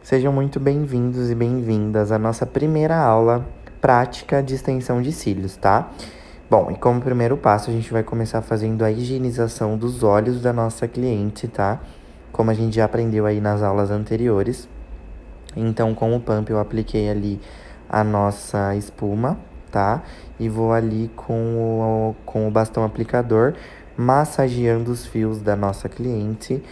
Sejam muito bem-vindos e bem-vindas à nossa primeira aula prática de extensão de cílios, tá? Bom, e como primeiro passo, a gente vai começar fazendo a higienização dos olhos da nossa cliente, tá? Como a gente já aprendeu aí nas aulas anteriores. Então, com o pump, eu apliquei ali a nossa espuma, tá? E vou ali com o bastão aplicador, massageando os fios da nossa cliente,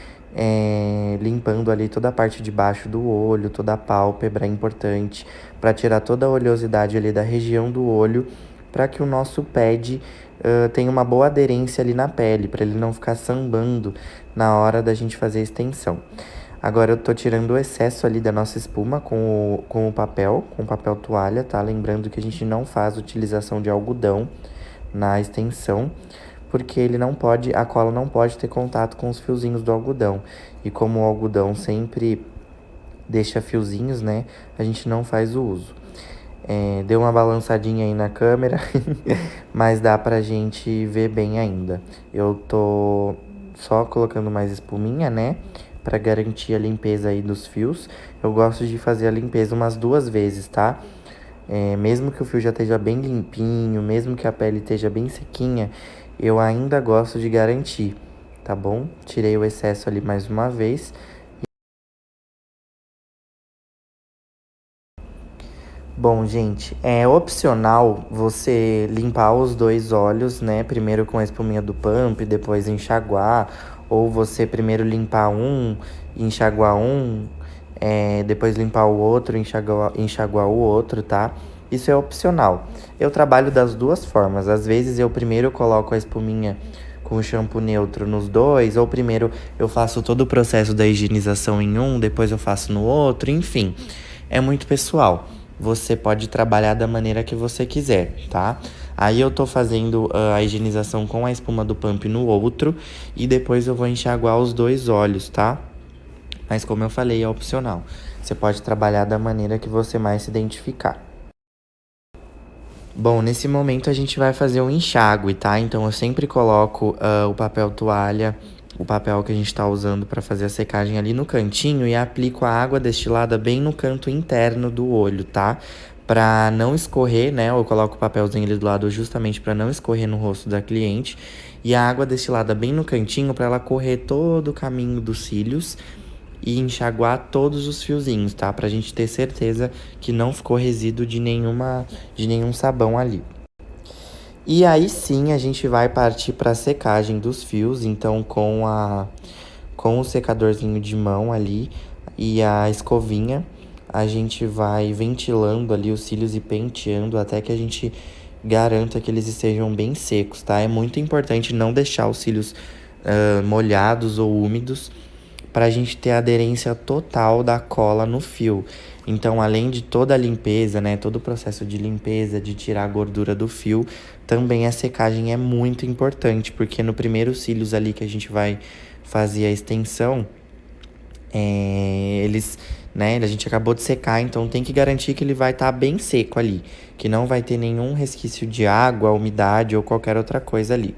limpando ali toda a parte de baixo do olho, toda a pálpebra, é importante, para tirar toda a oleosidade ali da região do olho, para que o nosso pad tenha uma boa aderência ali na pele, para ele não ficar sambando na hora da gente fazer a extensão. Agora eu tô tirando o excesso ali da nossa espuma com o papel toalha, tá? Lembrando que a gente não faz utilização de algodão na extensão, porque a cola não pode ter contato com os fiozinhos do algodão. E como o algodão sempre deixa fiozinhos, né? A gente não faz o uso. Deu uma balançadinha aí na câmera, mas dá pra gente ver bem ainda. Eu tô só colocando mais espuminha, né? Pra garantir a limpeza aí dos fios. Eu gosto de fazer a limpeza umas 2 vezes, tá? Mesmo que o fio já esteja bem limpinho, mesmo que a pele esteja bem sequinha, eu ainda gosto de garantir, tá bom? Tirei o excesso ali mais uma vez. Bom, gente, é opcional você limpar os dois olhos, né? Primeiro com a espuminha do pump, depois enxaguar. Ou você primeiro limpar um, enxaguar um, depois limpar o outro, enxaguar o outro, tá? Isso é opcional. Eu trabalho das duas formas. Às vezes eu primeiro coloco a espuminha com o shampoo neutro nos dois, ou primeiro eu faço todo o processo da higienização em um, depois eu faço no outro, enfim. É muito pessoal. Você pode trabalhar da maneira que você quiser, tá? Aí eu tô fazendo a higienização com a espuma do pump no outro e depois eu vou enxaguar os dois olhos, tá? Mas como eu falei, é opcional. Você pode trabalhar da maneira que você mais se identificar. Bom, nesse momento a gente vai fazer um enxágue, tá? Então eu sempre coloco o papel toalha, o papel que a gente tá usando para fazer a secagem ali no cantinho e aplico a água destilada bem no canto interno do olho, tá? Pra não escorrer, né? Eu coloco o papelzinho ali do lado justamente para não escorrer no rosto da cliente. E a água destilada bem no cantinho para ela correr todo o caminho dos cílios e enxaguar todos os fiozinhos, tá? Pra gente ter certeza que não ficou resíduo de nenhum sabão ali. E aí sim a gente vai partir para a secagem dos fios, então com o secadorzinho de mão ali e a escovinha, a gente vai ventilando ali os cílios e penteando até que a gente garanta que eles estejam bem secos, tá? É muito importante não deixar os cílios molhados ou úmidos para a gente ter a aderência total da cola no fio. Então, além de toda a limpeza, né, todo o processo de limpeza, de tirar a gordura do fio, também a secagem é muito importante, porque no primeiro cílios ali que a gente vai fazer a extensão, né, a gente acabou de secar, então tem que garantir que ele vai estar bem seco ali, que não vai ter nenhum resquício de água, umidade ou qualquer outra coisa ali.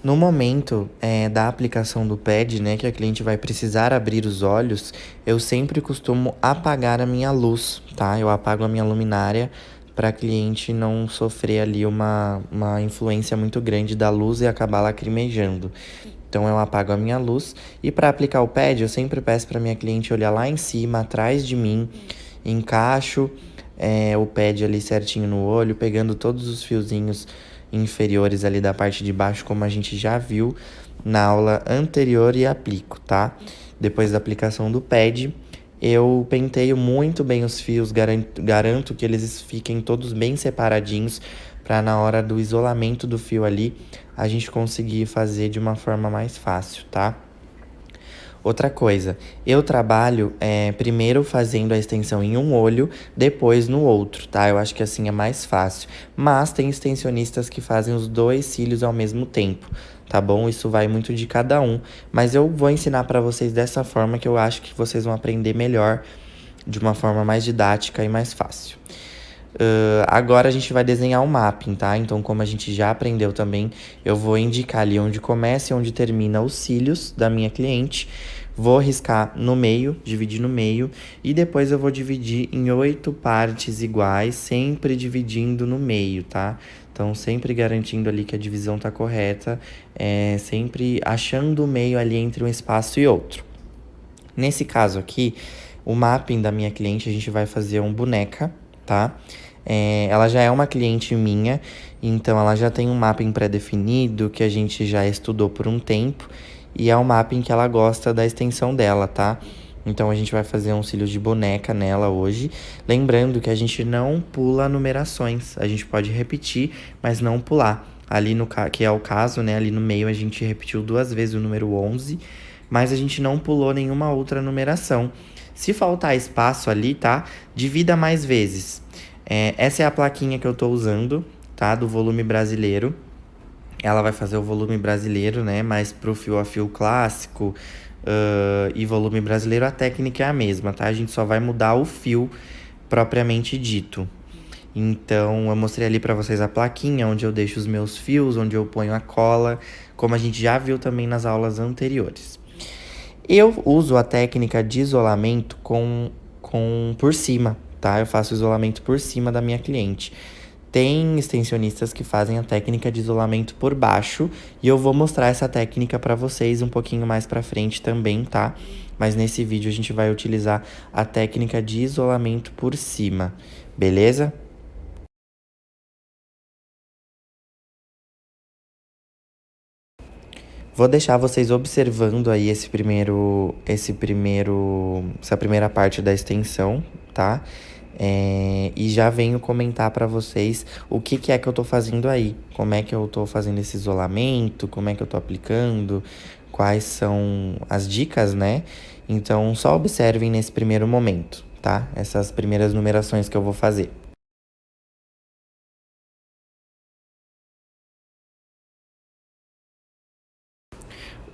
No momento da aplicação do pad, né, que a cliente vai precisar abrir os olhos, eu sempre costumo apagar a minha luz, tá? Eu apago a minha luminária para a cliente não sofrer ali uma influência muito grande da luz e acabar lacrimejando. Então eu apago a minha luz e para aplicar o pad, eu sempre peço para minha cliente olhar lá em cima, atrás de mim, encaixo o pad ali certinho no olho, pegando todos os fiozinhos inferiores ali da parte de baixo, como a gente já viu na aula anterior e aplico, tá? Depois da aplicação do pad, eu penteio muito bem os fios, garanto que eles fiquem todos bem separadinhos para na hora do isolamento do fio ali, a gente conseguir fazer de uma forma mais fácil, tá? Outra coisa, eu trabalho primeiro fazendo a extensão em um olho, depois no outro, tá? Eu acho que assim é mais fácil. Mas tem extensionistas que fazem os dois cílios ao mesmo tempo, tá bom? Isso vai muito de cada um, mas eu vou ensinar pra vocês dessa forma que eu acho que vocês vão aprender melhor, de uma forma mais didática e mais fácil. Agora a gente vai desenhar um mapping, tá? Então, como a gente já aprendeu também, eu vou indicar ali onde começa e onde termina os cílios da minha cliente. Vou riscar no meio, dividir no meio, e depois eu vou dividir em 8 partes iguais, sempre dividindo no meio, tá? Então, sempre garantindo ali que a divisão tá correta, sempre achando o meio ali entre um espaço e outro. Nesse caso aqui, o mapping da minha cliente, a gente vai fazer um boneca, tá? Ela já é uma cliente minha, então ela já tem um mapping pré-definido que a gente já estudou por um tempo e é um mapping que ela gosta da extensão dela, tá? Então a gente vai fazer um cílios de boneca nela hoje, lembrando que a gente não pula numerações, a gente pode repetir, mas não pular. Ali no que é o caso, né? Ali no meio a gente repetiu 2 vezes o número 11, mas a gente não pulou nenhuma outra numeração. Se faltar espaço ali, tá? Divida mais vezes. Essa é a plaquinha que eu tô usando, tá? Do volume brasileiro. Ela vai fazer o volume brasileiro, né? Mas pro fio a fio clássico e volume brasileiro, a técnica é a mesma, tá? A gente só vai mudar o fio propriamente dito. Então, eu mostrei ali para vocês a plaquinha onde eu deixo os meus fios, onde eu ponho a cola, como a gente já viu também nas aulas anteriores. Eu uso a técnica de isolamento por cima, tá? Eu faço isolamento por cima da minha cliente. Tem extensionistas que fazem a técnica de isolamento por baixo e eu vou mostrar essa técnica para vocês um pouquinho mais para frente também, tá? Mas nesse vídeo a gente vai utilizar a técnica de isolamento por cima, beleza? Vou deixar vocês observando aí essa primeira parte da extensão, tá? E já venho comentar para vocês o que que é que eu tô fazendo aí, como é que eu tô fazendo esse isolamento, como é que eu tô aplicando, quais são as dicas, né? Então, só observem nesse primeiro momento, tá? Essas primeiras numerações que eu vou fazer.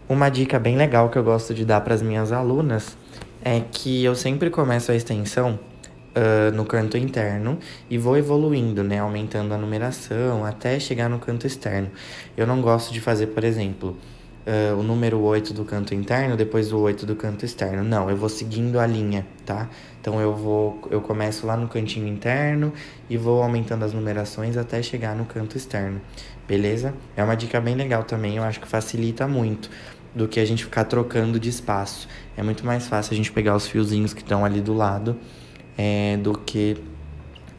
Uma dica bem legal que eu gosto de dar para as minhas alunas é que eu sempre começo a extensão no canto interno e vou evoluindo, né? Aumentando a numeração até chegar no canto externo. Eu não gosto de fazer, por exemplo, o número 8 do canto interno, depois o 8 do canto externo. Não, eu vou seguindo a linha, tá? Então eu começo lá no cantinho interno e vou aumentando as numerações até chegar no canto externo, beleza? É uma dica bem legal também, eu acho que facilita muito do que a gente ficar trocando de espaço. É muito mais fácil a gente pegar os fiozinhos que estão ali do lado do que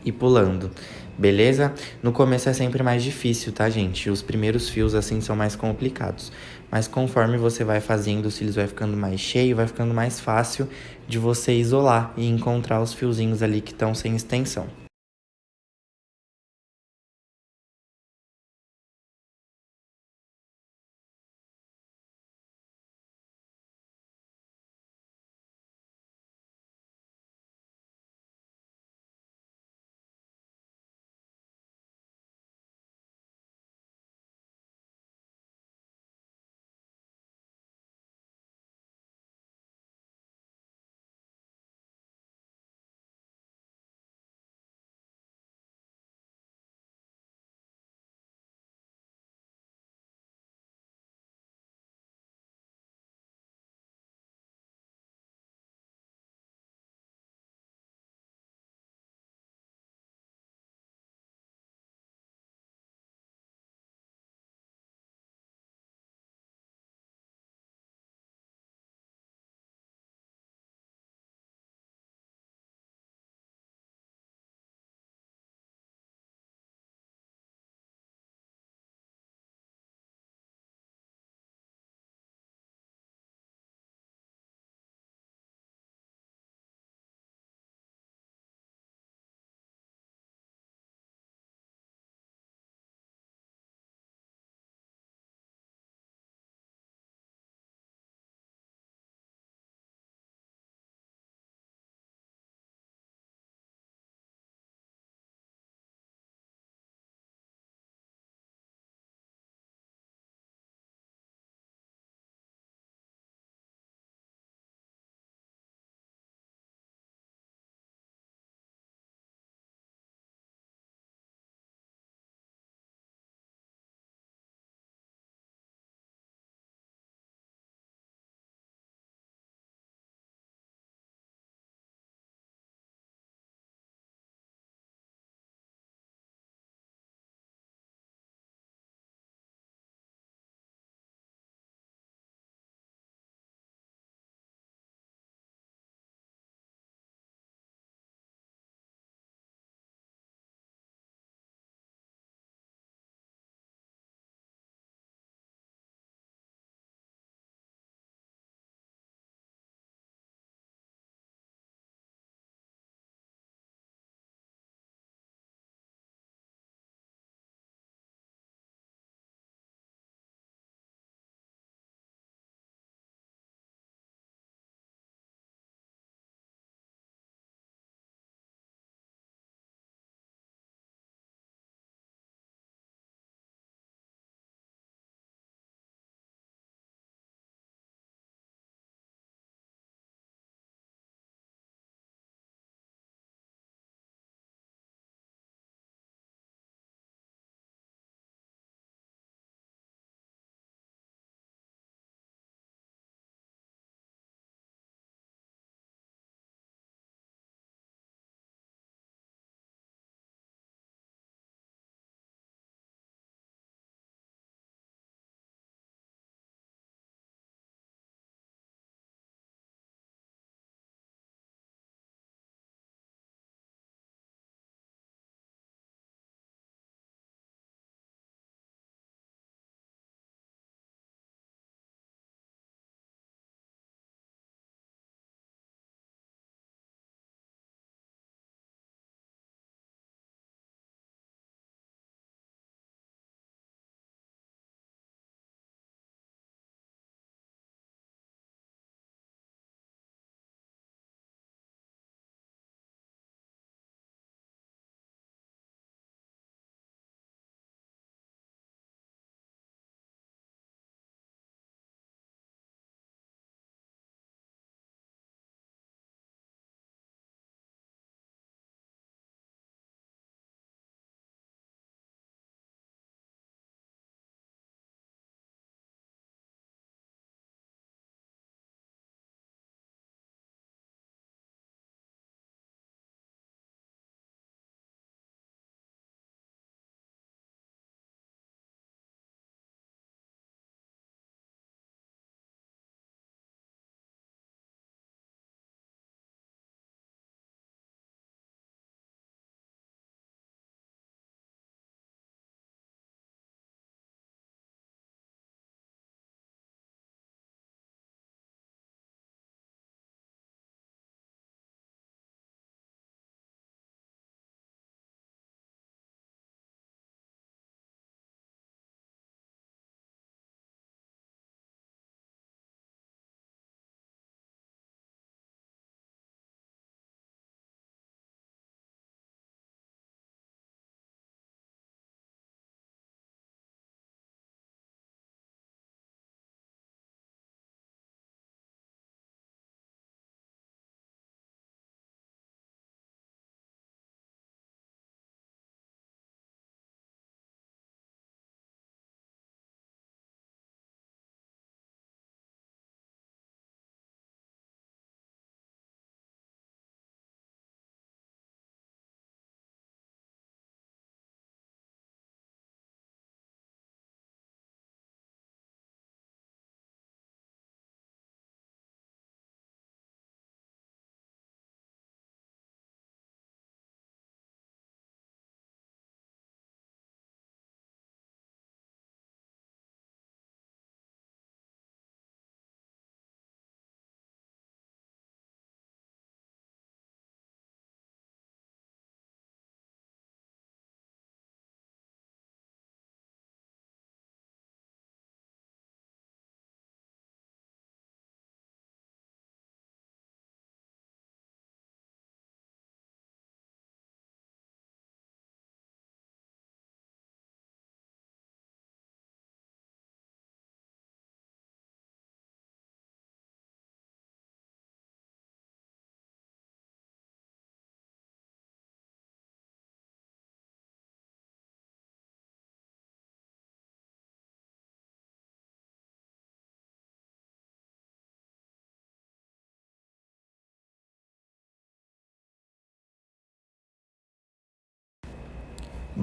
ir pulando, beleza? No começo é sempre mais difícil, tá, gente? Os primeiros fios, assim, são mais complicados. Mas conforme você vai fazendo, os cílios vai ficando mais cheio, vai ficando mais fácil de você isolar e encontrar os fiozinhos ali que estão sem extensão.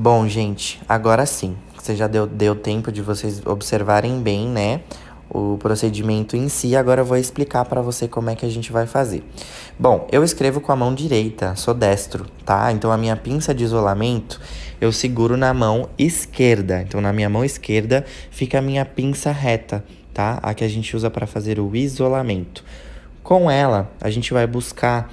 Bom, gente, agora sim. Você já deu tempo de vocês observarem bem, né? O procedimento em si. Agora eu vou explicar para você como é que a gente vai fazer. Bom, eu escrevo com a mão direita, sou destro, tá? Então a minha pinça de isolamento eu seguro na mão esquerda. Então na minha mão esquerda fica a minha pinça reta, tá? A que a gente usa para fazer o isolamento. Com ela, a gente vai buscar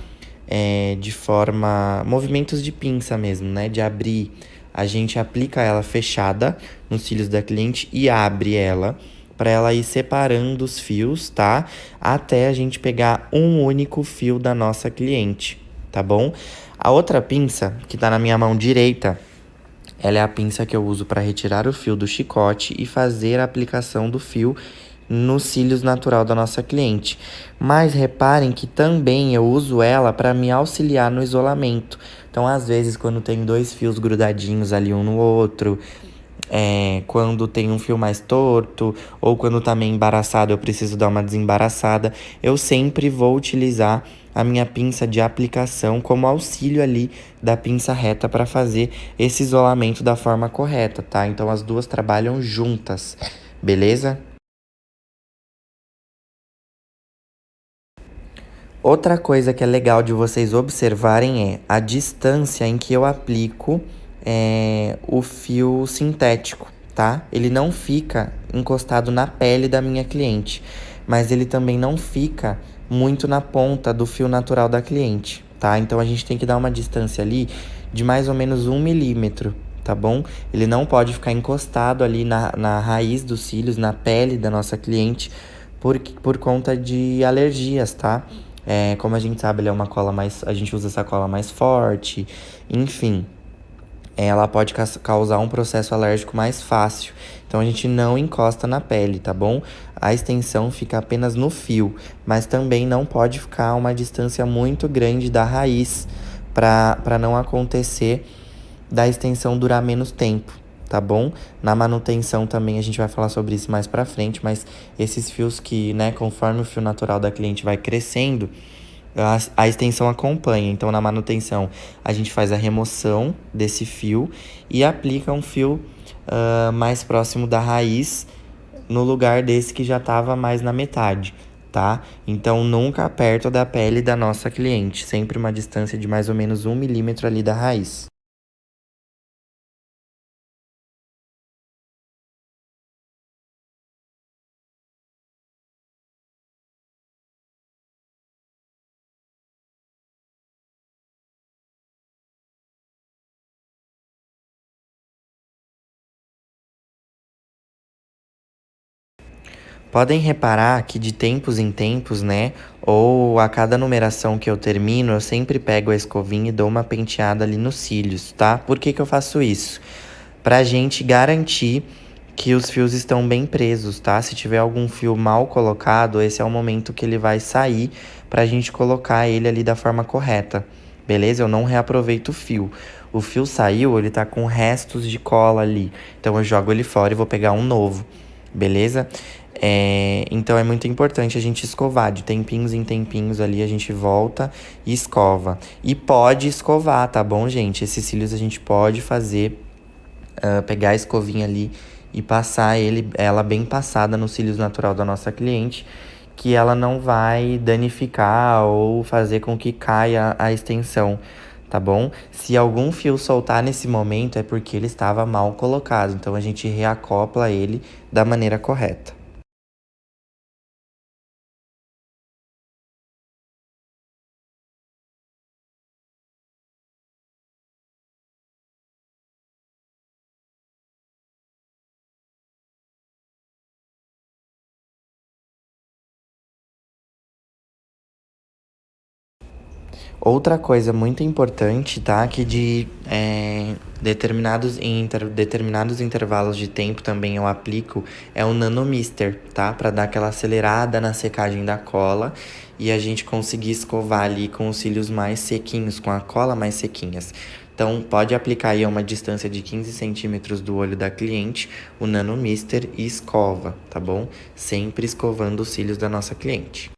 de forma movimentos de pinça mesmo, né? De abrir, a gente aplica ela fechada nos cílios da cliente e abre ela para ela ir separando os fios, tá? Até a gente pegar um único fio da nossa cliente, tá bom? A outra pinça, que tá na minha mão direita, ela é a pinça que eu uso para retirar o fio do chicote e fazer a aplicação do fio nos cílios natural da nossa cliente. Mas reparem que também eu uso ela para me auxiliar no isolamento. Então, às vezes, quando tem dois fios grudadinhos ali um no outro, quando tem um fio mais torto, ou quando tá meio embaraçado, eu preciso dar uma desembaraçada, eu sempre vou utilizar a minha pinça de aplicação como auxílio ali da pinça reta para fazer esse isolamento da forma correta, tá? Então as duas trabalham juntas, beleza? Outra coisa que é legal de vocês observarem é a distância em que eu aplico o fio sintético, tá? Ele não fica encostado na pele da minha cliente, mas ele também não fica muito na ponta do fio natural da cliente, tá? Então a gente tem que dar uma distância ali de mais ou menos 1 milímetro, tá bom? Ele não pode ficar encostado ali na raiz dos cílios, na pele da nossa cliente, por conta de alergias, tá? Como a gente sabe, ele é uma cola mais. A gente usa essa cola mais forte, enfim. Ela pode causar um processo alérgico mais fácil. Então a gente não encosta na pele, tá bom? A extensão fica apenas no fio, mas também não pode ficar uma distância muito grande da raiz para não acontecer da extensão durar menos tempo, tá bom? Na manutenção também a gente vai falar sobre isso mais pra frente, mas esses fios que, né, conforme o fio natural da cliente vai crescendo, a extensão acompanha. Então, na manutenção, a gente faz a remoção desse fio e aplica um fio mais próximo da raiz no lugar desse que já estava mais na metade, tá? Então, nunca perto da pele da nossa cliente, sempre uma distância de mais ou menos 1 milímetro ali da raiz. Podem reparar que de tempos em tempos, né? Ou a cada numeração que eu termino, eu sempre pego a escovinha e dou uma penteada ali nos cílios, tá? Por que que eu faço isso? Pra gente garantir que os fios estão bem presos, tá? Se tiver algum fio mal colocado, esse é o momento que ele vai sair pra gente colocar ele ali da forma correta, beleza? Eu não reaproveito o fio. O fio saiu, ele tá com restos de cola ali, então eu jogo ele fora e vou pegar um novo, beleza? Então é muito importante a gente escovar, de tempinhos em tempinhos ali a gente volta e escova. E pode escovar, tá bom, gente? Esses cílios a gente pode fazer, pegar a escovinha ali e passar ela bem passada no cílios natural da nossa cliente, que ela não vai danificar ou fazer com que caia a extensão, tá bom? Se algum fio soltar nesse momento é porque ele estava mal colocado, então a gente reacopla ele da maneira correta. Outra coisa muito importante, tá? Que de determinados intervalos de tempo também eu aplico é o Nanomister, tá? Pra dar aquela acelerada na secagem da cola e a gente conseguir escovar ali com os cílios mais sequinhos, com a cola mais sequinhas. Então, pode aplicar aí a uma distância de 15 centímetros do olho da cliente, o Nanomister e escova, tá bom? Sempre escovando os cílios da nossa cliente.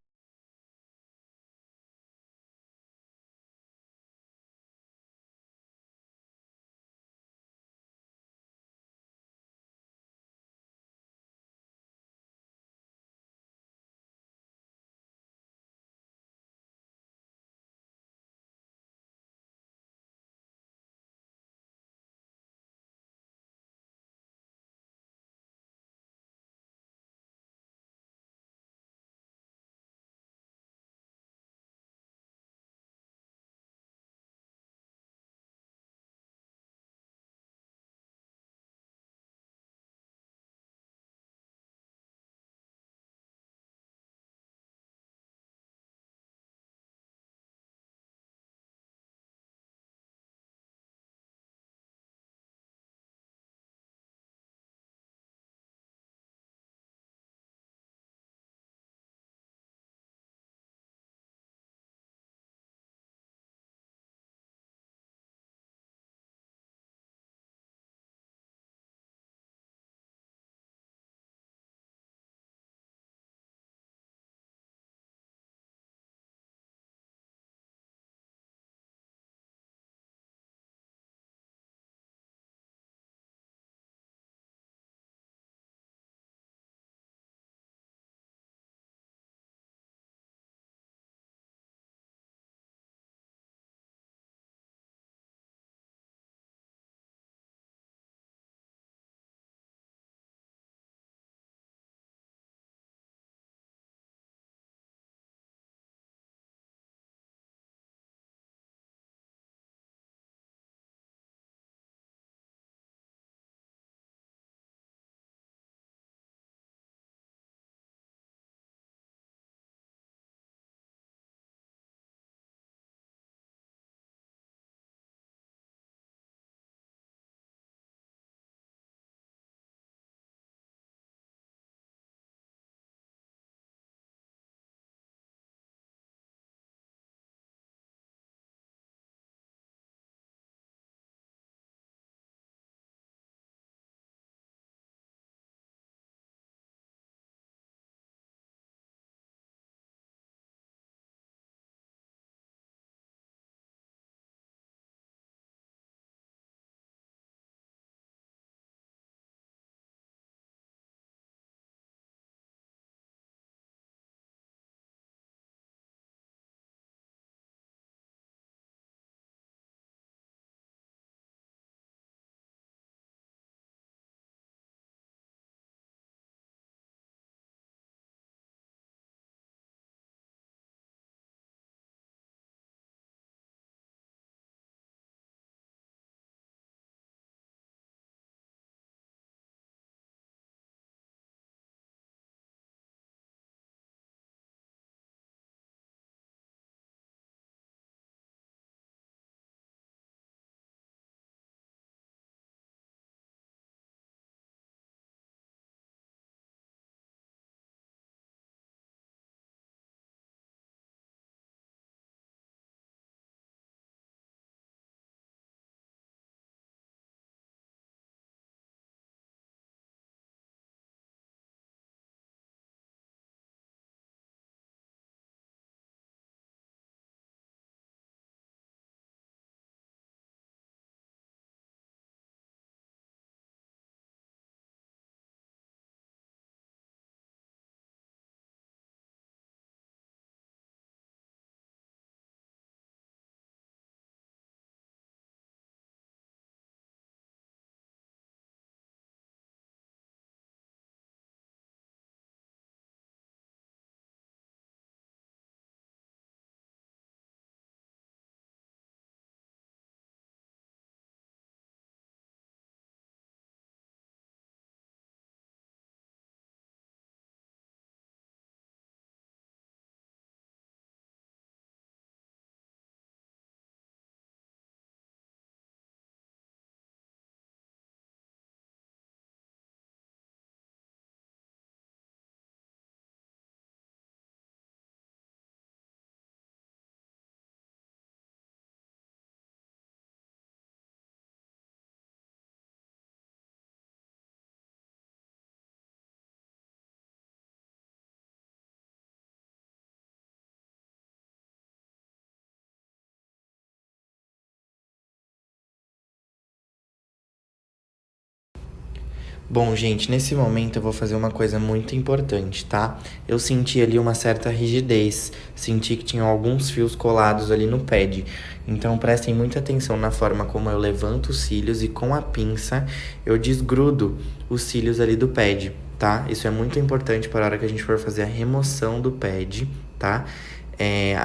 Bom, gente, nesse momento eu vou fazer uma coisa muito importante, tá? Eu senti ali uma certa rigidez, senti que tinham alguns fios colados ali no pad. Então prestem muita atenção na forma como eu levanto os cílios e com a pinça eu desgrudo os cílios ali do pad, tá? Isso é muito importante para a hora que a gente for fazer a remoção do pad, tá?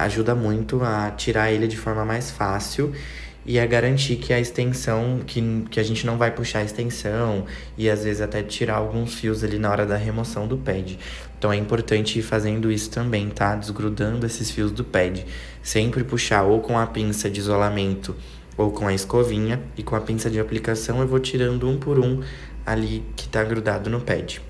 Ajuda muito a tirar ele de forma mais fácil e a garantir que a extensão, que a gente não vai puxar a extensão e às vezes até tirar alguns fios ali na hora da remoção do pad. Então é importante ir fazendo isso também, tá? Desgrudando esses fios do pad. Sempre puxar ou com a pinça de isolamento ou com a escovinha, e com a pinça de aplicação eu vou tirando um por um ali que tá grudado no pad.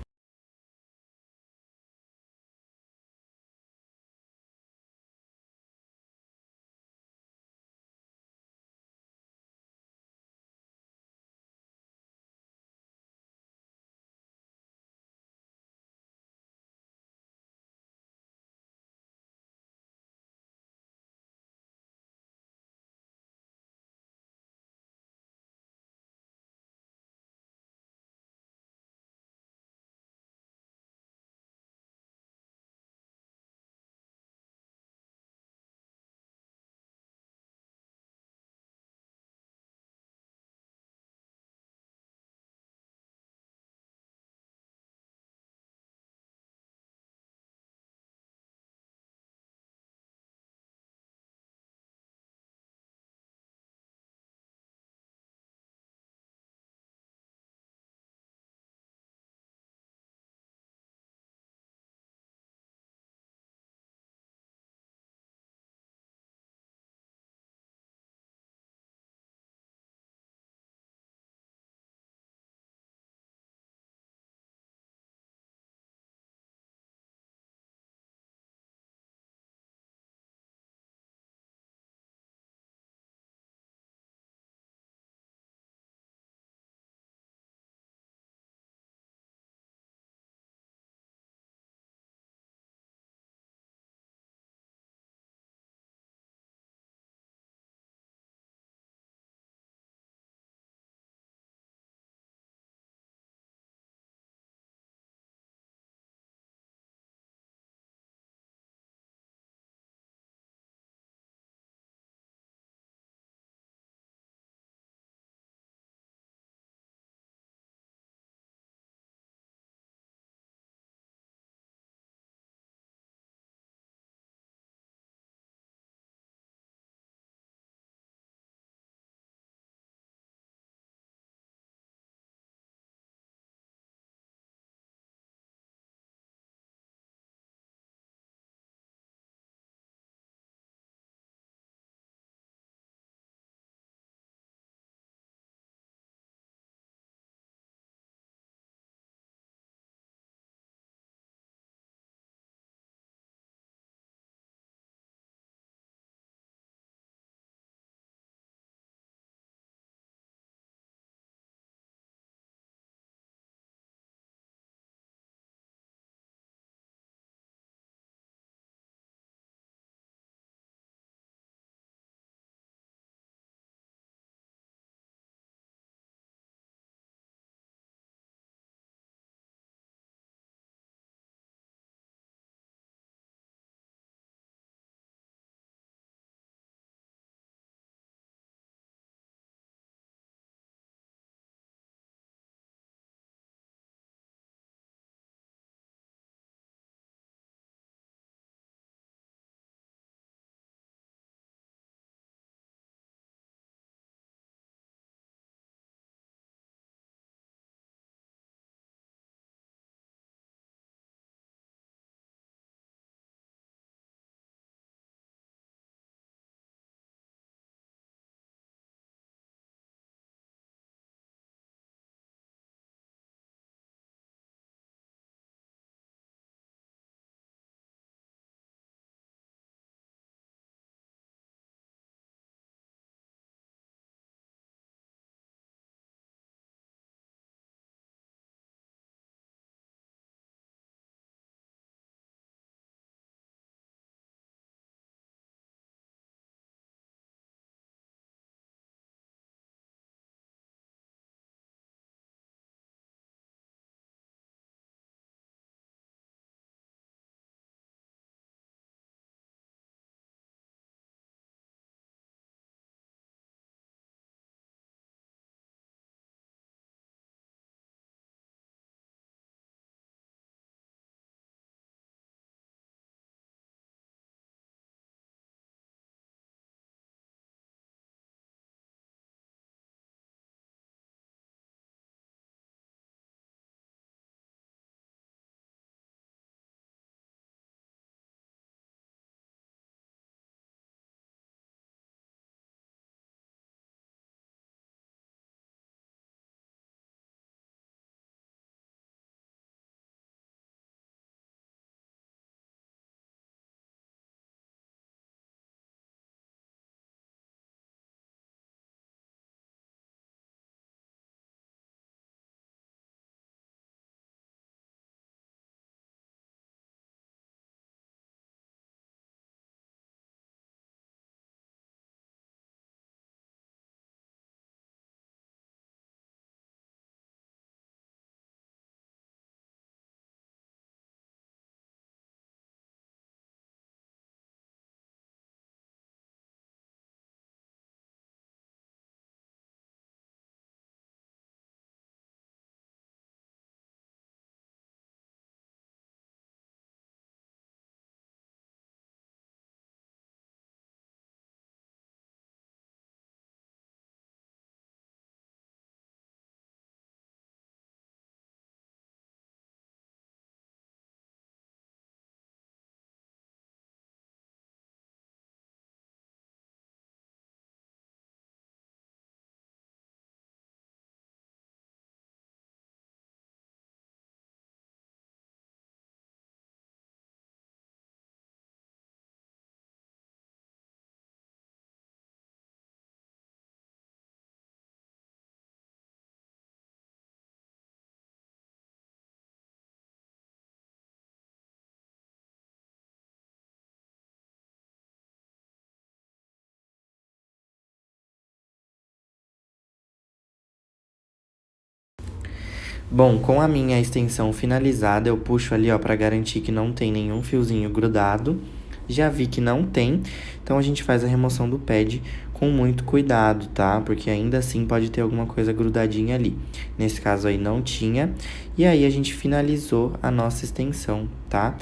Bom, com a minha extensão finalizada, eu puxo ali, ó, pra garantir que não tem nenhum fiozinho grudado. Já vi que não tem, então a gente faz a remoção do pad com muito cuidado, tá? Porque ainda assim pode ter alguma coisa grudadinha ali. Nesse caso aí não tinha. E aí a gente finalizou a nossa extensão, tá?